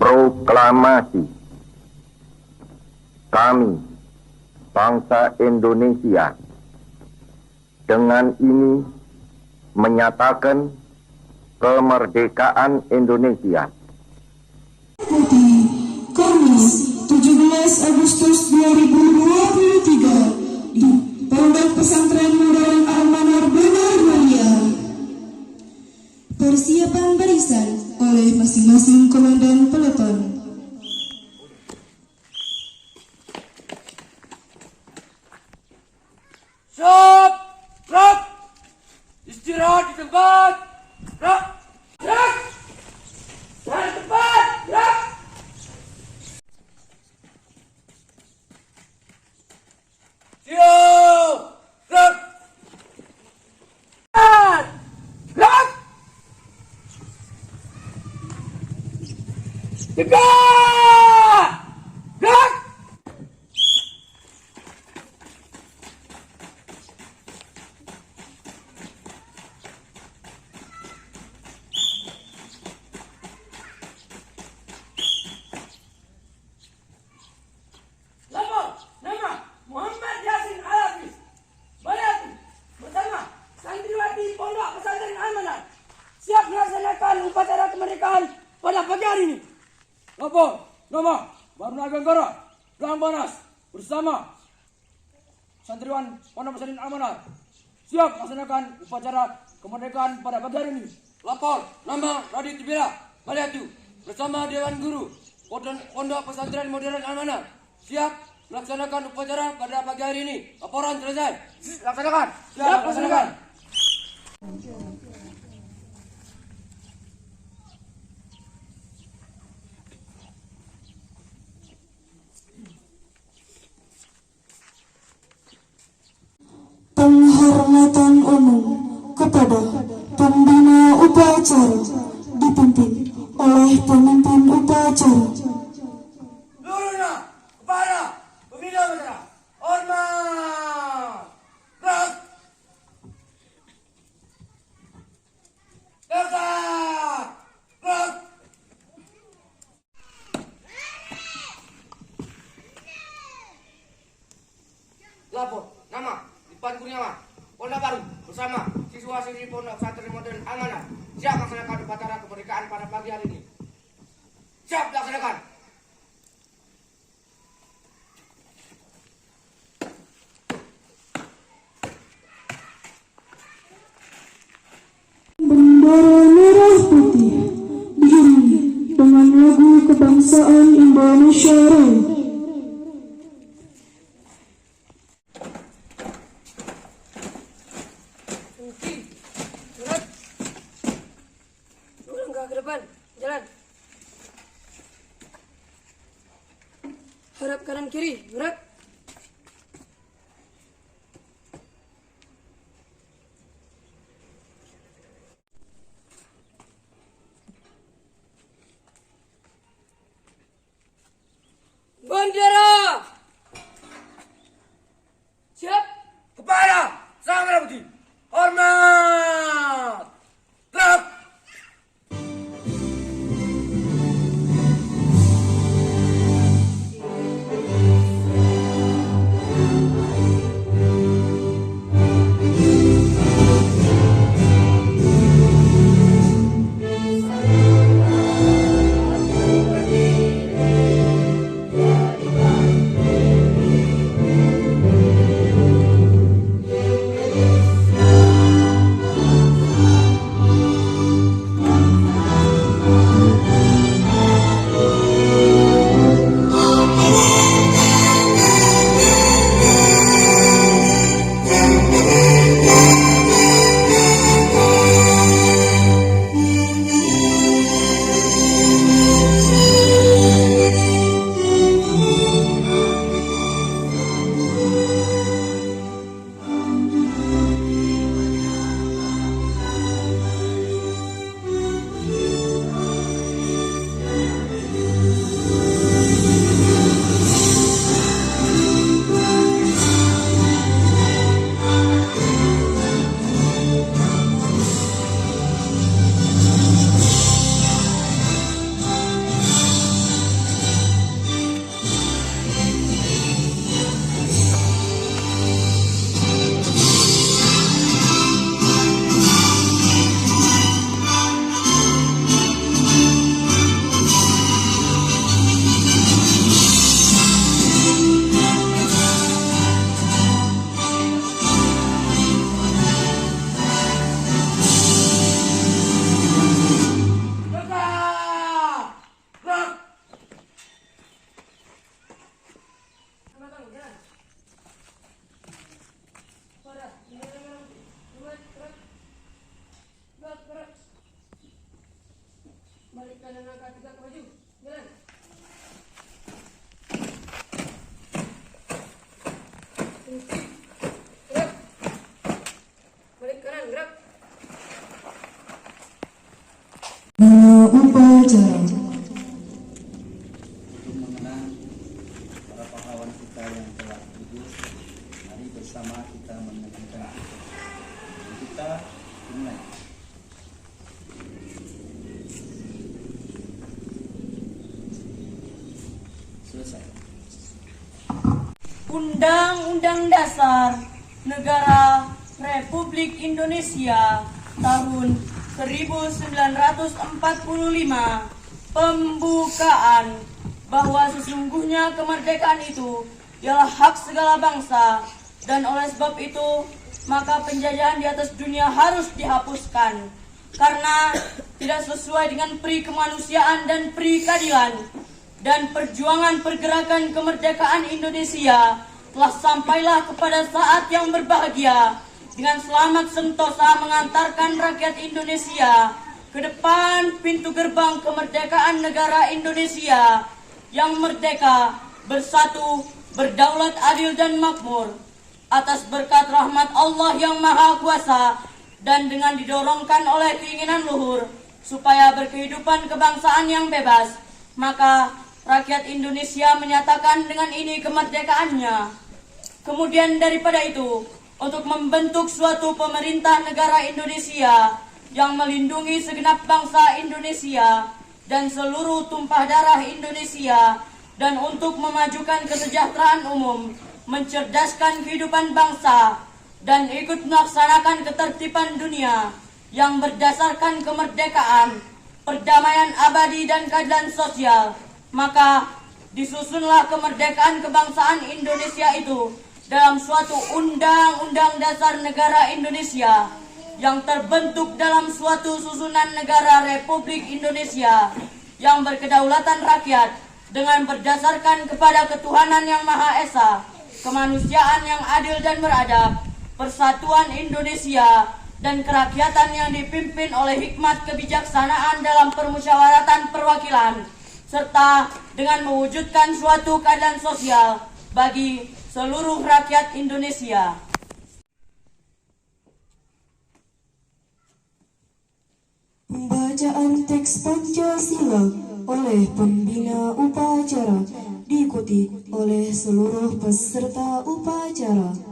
Proklamasi. Kami, bangsa Indonesia, dengan ini menyatakan kemerdekaan Indonesia. Putih, Kamis 17 Agustus 2023 di Pondok Pesantren Modern Al-Manar Benar Mulia. Persiapan barisan oleh masing-masing komandan peleton. Siap, gerak, istirahat di tempat, gerak, gerak, jalan tempat, gerak. Siap, gerak, gerak, tegak, gerak. Nama Muhammad Yasin Al-Hafiz Bayati bersama santriwati Pondok Pesantren Al-Manar siap melaksanakan upacara kemerdekaan pada pagi hari ini. Lapor nama Baruna Ganggara Gang Banas bersama santriwan Pondok Pesantren Al-Manar siap melaksanakan upacara kemerdekaan pada pagi hari ini. Lapor nama Radit Tibira Baliatu bersama Dewan Guru Pondok Pesantren Modern Al-Manar siap melaksanakan upacara pada pagi hari ini. Laporan selesai. Laksanakan. Siap, laksanakan. Penghormatan umum kepada pembina upacara dipimpin oleh pemimpin upacara. Seluruhnya kepada pembina upacara. Hormat. Gerak. Tegak. Gerak. Lapor nama Ipan Kurniawan Polda Baru bersama siswa-siswi Pondok Pesantren Modern Al-Manar siap melaksanakan upacara kemerdekaan pada pagi hari ini. Siap laksanakan. Bendera merah putih diiringi dengan lagu kebangsaan Indonesia Raya. Langkah ke depan, jalan. Harap kanan kiri, gerak. Bendera. Siap. Kepada Sang Merah Putih. Hormat. Gerak. Tegak maju. Jalan. Gerak. Balik kanan, gerak. Bina upacara. Untuk mengenang para pahlawan kita yang telah gugur, mari bersama kita menyanyikan kita ingat. Selesai. Undang-Undang Dasar Negara Republik Indonesia tahun 1945 pembukaan bahwa sesungguhnya kemerdekaan itu ialah hak segala bangsa, dan oleh sebab itu maka penjajahan di atas dunia harus dihapuskan karena tidak sesuai dengan peri kemanusiaan dan peri keadilan. Dan perjuangan pergerakan kemerdekaan Indonesia telah sampailah kepada saat yang berbahagia dengan selamat sentosa mengantarkan rakyat Indonesia ke depan pintu gerbang kemerdekaan negara Indonesia yang merdeka, bersatu, berdaulat, adil dan makmur atas berkat rahmat Allah yang Maha Kuasa, dan dengan didorongkan oleh keinginan luhur supaya berkehidupan kebangsaan yang bebas, maka rakyat Indonesia menyatakan dengan ini kemerdekaannya. Kemudian daripada itu, untuk membentuk suatu pemerintah negara Indonesia yang melindungi segenap bangsa Indonesia dan seluruh tumpah darah Indonesia, dan untuk memajukan kesejahteraan umum, mencerdaskan kehidupan bangsa, dan ikut melaksanakan ketertiban dunia yang berdasarkan kemerdekaan, perdamaian abadi dan keadilan sosial, maka disusunlah kemerdekaan kebangsaan Indonesia itu dalam suatu Undang-Undang Dasar Negara Indonesia yang terbentuk dalam suatu susunan negara Republik Indonesia yang berkedaulatan rakyat dengan berdasarkan kepada ketuhanan yang Maha Esa, kemanusiaan yang adil dan beradab, persatuan Indonesia, dan kerakyatan yang dipimpin oleh hikmat kebijaksanaan dalam permusyawaratan perwakilan, serta dengan mewujudkan suatu keadilan sosial bagi seluruh rakyat Indonesia. Pembacaan teks Pancasila oleh pembina upacara diikuti oleh seluruh peserta upacara.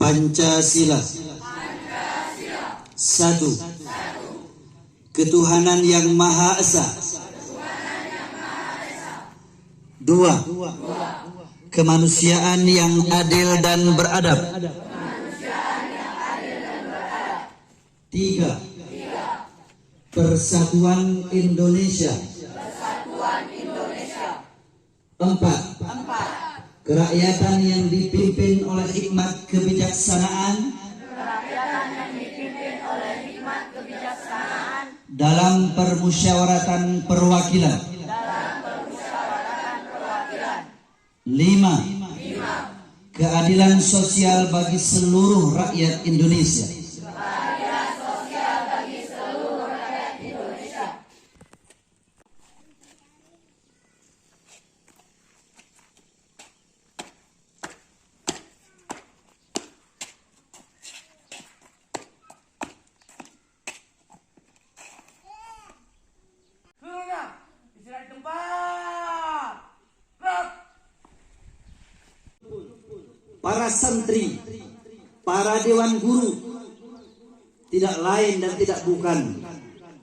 Pancasila. Satu. Ketuhanan yang Maha Esa. Dua. Kemanusiaan yang adil dan beradab. Tiga. Persatuan Indonesia. Empat. Kerakyatan yang dipimpin oleh hikmat kebijaksanaan dalam permusyawaratan perwakilan. 5. Keadilan sosial bagi seluruh rakyat Indonesia. Istirahat di tempat. Gerak. Para santri, para dewan guru, tidak lain dan tidak bukan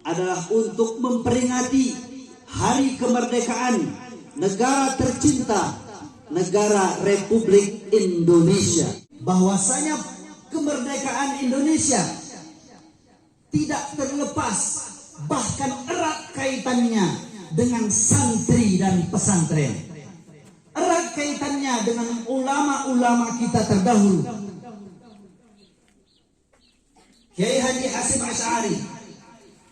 adalah untuk memperingati Hari Kemerdekaan negara tercinta, negara Republik Indonesia. Bahwasanya kemerdekaan Indonesia tidak terlepas, bahkan erat kaitannya dengan santri dan pesantren. erat kaitannya dengan ulama-ulama kita terdahulu. Kiai Haji Hasyim Asy'ari,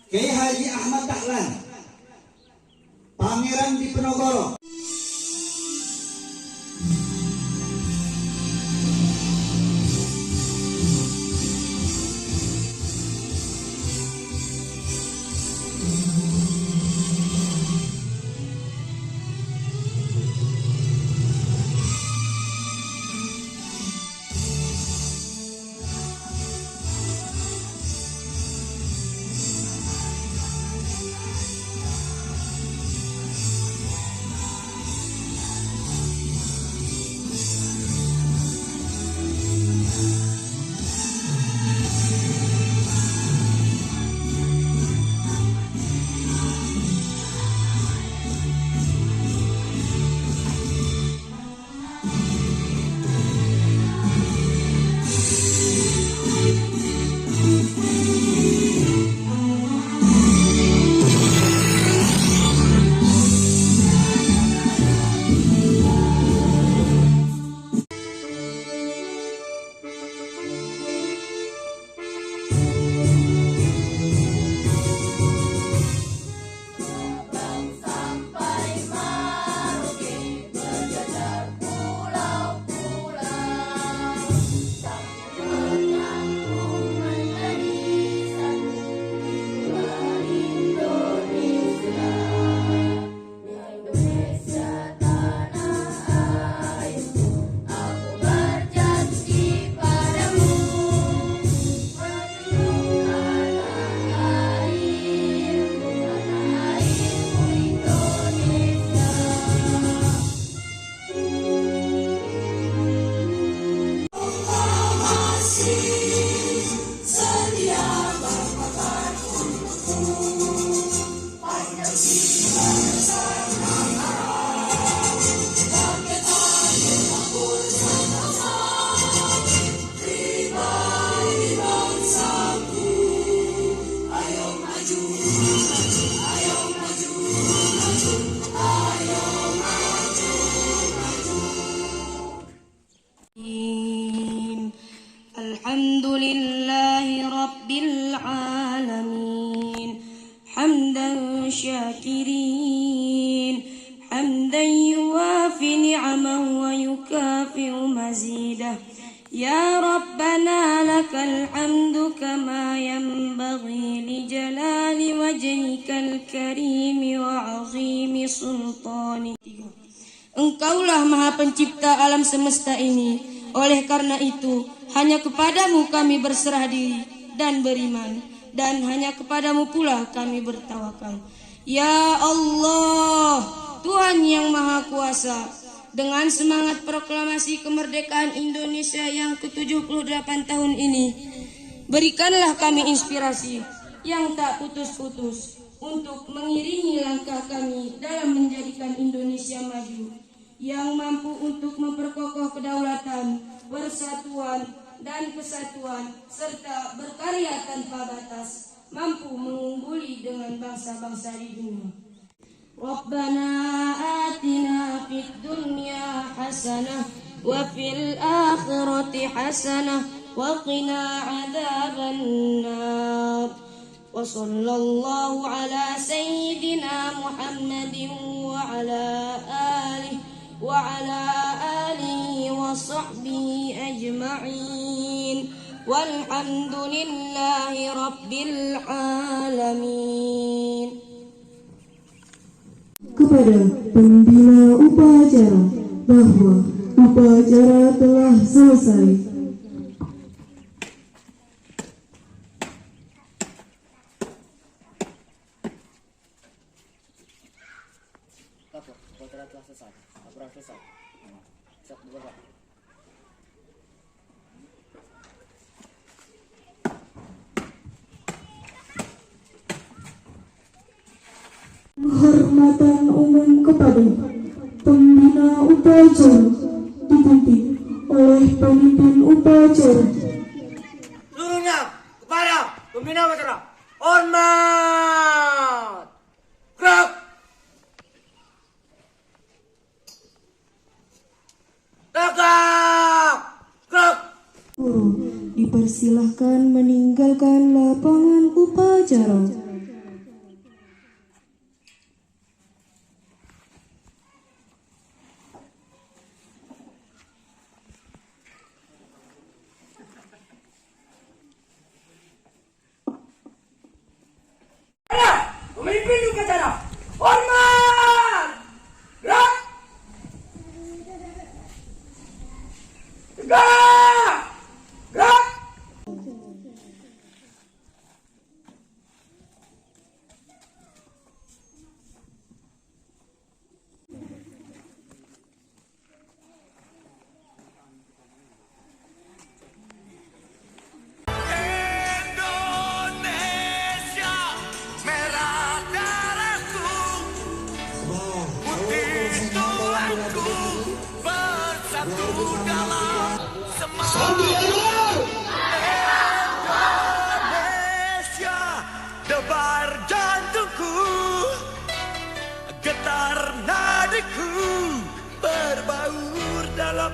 Kiai Haji Ahmad Dahlan, Pangeran Diponegoro. Alhamdulillahi Rabbil Alamin Hamdan syakirin Hamdan yuwafi ni'amahu wa yukafi'u mazidah Ya Rabbana lakal hamdu kama yanbaghi li jalali wajhikal karimi wa azimi sultanik. Engkaulah Maha Pencipta alam semesta ini. Oleh karena itu, hanya kepadamu kami berserah diri dan beriman, dan hanya kepadamu pula kami bertawakal. Ya Allah, Tuhan yang Maha Kuasa, dengan semangat proklamasi kemerdekaan Indonesia yang ke-78 tahun ini, berikanlah kami inspirasi yang tak putus-putus untuk mengiringi langkah kami dalam menjadikan Indonesia maju, yang mampu untuk memperkokoh kedaulatan, persatuan, dan kesatuan, serta berkarya tanpa batas, mampu mengungguli dengan bangsa-bangsa di dunia. Rabbana atina fid dunya hasanah wa fil akhirati hasanah wa qina adzaban nar. Wa sallallahu ala sayyidina Muhammadin wa ala alihi wa sahbihi ajma'in walhamdulillahi rabbil alamin. Kepada pembina upacara bahwa upacara telah selesai. Upacara telah selesai. Laporan selesai. Siap dibuka. Penghormatan umum kepada pembina upacara dipimpin oleh pemimpin upacara. Seluruhnya kepada pembina upacara. Hormat. Gerak. guru dipersilahkan meninggalkan lapangan upacara. Pemimpin upacara, hormat! Gerak! Tegak! Gerak! Indonesia, merah darahku, putih tuanku, bersatu dalam semangat. Indonesia, debar jantungku, getar nadiku, berbaur dalam